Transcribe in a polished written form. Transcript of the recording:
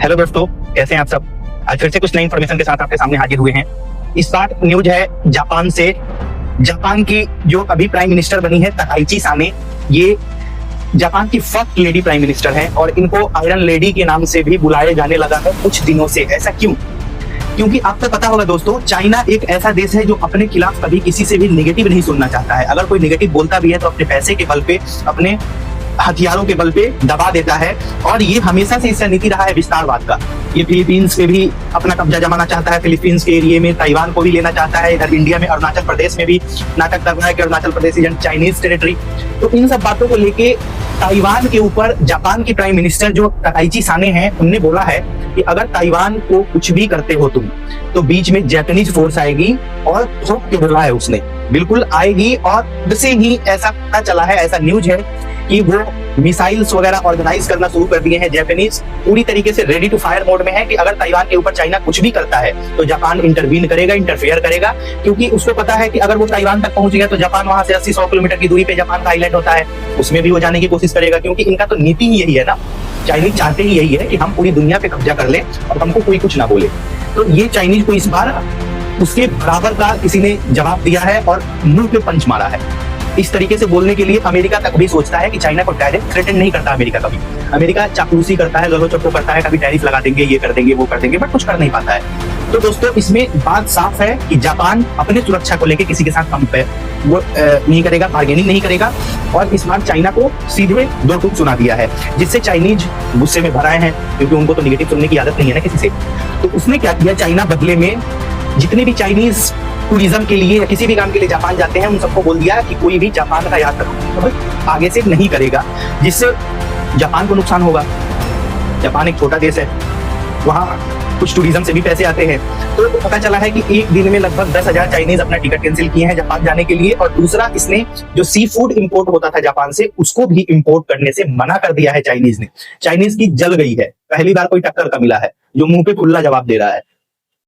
Hello दोस्तों, कैसे हैं आप सब। आज फिर से कुछ नई इन्फॉर्मेशन के साथ आपके सामने हाजिर हुए हैं। इस बार न्यूज है जापान से। जापान की जो अभी प्राइम मिनिस्टर बनी है तकाइची साने, ये जापान की फर्स्ट लेडी प्राइम मिनिस्टर है और इनको आयरन लेडी के नाम से भी बुलाया जाने लगा है कुछ दिनों से। ऐसा क्यों? क्योंकि आपको पता होगा दोस्तों, चाइना एक ऐसा देश है जो अपने खिलाफ कभी किसी से भी नेगेटिव नहीं सुनना चाहता है। अगर कोई नेगेटिव बोलता भी है तो अपने पैसे के बल पे, अपने हथियारों के बल पे दबा देता है। और ये हमेशा से इसका नीति रहा है विस्तारवाद का। ये फिलीपींस पे भी अपना कब्जा जमाना चाहता है, फिलीपींस के एरिया में ताइवान को भी लेना चाहता है। इधर इंडिया में अरुणाचल प्रदेश में भी नाटक कर रहा है कि Arunachal Pradesh is Chinese territory. तो इन सब बातों को लेके ताइवान के ऊपर जापान की प्राइम मिनिस्टर जो तकाइची साने हैं, उनने बोला है कि अगर ताइवान को कुछ भी करते हो तुम, तो बीच में जापानीज फोर्स आएगी। और ठोक के बोला है उसने, बिल्कुल आएगी। और से ही ऐसा पता चला है, ऐसा न्यूज है कि वो मिसाइल्स वगैरह ऑर्गेनाइज करना शुरू कर दिए हैं। जापानीज पूरी तरीके से रेडी टू फायर मोड में है कि अगर ताइवान के ऊपर चाइना कुछ भी करता है तो जापान इंटरवीन करेगा, इंटरफेयर करेगा। क्योंकि उसको पता है कि अगर वो ताइवान तक पहुंच गया तो जापान वहां से 80-100 किलोमीटर की दूरी पे जापान का आइलैंड होता है, उसमें भी वो जाने की कोशिश करेगा। क्योंकि इनका तो नीति ही यही है ना, चाइनीज चाहते ही यही है कि हम पूरी दुनिया पे कब्जा कर लें और हमको कोई कुछ ना बोले। तो ये चाइनीज को इस बार उसके बराबर का किसी ने जवाब दिया है और मुंह पे पंच मारा है। इस तरीके से बोलने के लिए अमेरिका तक भी सोचता है कि चाइना को डायरेक्ट थ्रेटन नहीं करता अमेरिका कभी। अमेरिका चापलूसी करता है, ललो चप्पो करता है, कभी टैरिफ लगा देंगे, ये कर देंगे, वो कर देंगे, बट कुछ कर नहीं पाता है। तो दोस्तों, इसमें बात साफ है कि जापान अपने सुरक्षा को लेकर किसी के साथ वो नहीं करेगा, बार्गेनिंग नहीं करेगा। और इस बार चाइना को सीधे दो टूक सुना दिया है, जिससे चाइनीज गुस्से में भर आए हैं, क्योंकि उनको तो निगेटिव सुनने की आदत नहीं है ना किसी से। तो उसने क्या किया, चाइना बदले में जितने भी चाइनीज टूरिज्म के लिए या किसी भी काम के लिए जापान जाते हैं, उन सबको बोल दिया कि कोई भी जापान का यात्रा आगे से नहीं करेगा, जिससे जापान को नुकसान होगा। जापान एक छोटा देश है, वहाँ कुछ टूरिज्म से भी पैसे आते हैं। तो पता चला है कि एक दिन में लगभग 10,000 चाइनीज अपना टिकट कैंसिल किए हैं जापान जाने के लिए। और दूसरा, इसने जो सी फूड इंपोर्ट होता था जापान से, उसको भी इंपोर्ट करने से मना कर दिया है चाइनीज ने। चाइनीज की जल गई है, पहली बार कोई टक्कर का मिला है जो मुंह पे खुला जवाब दे रहा है।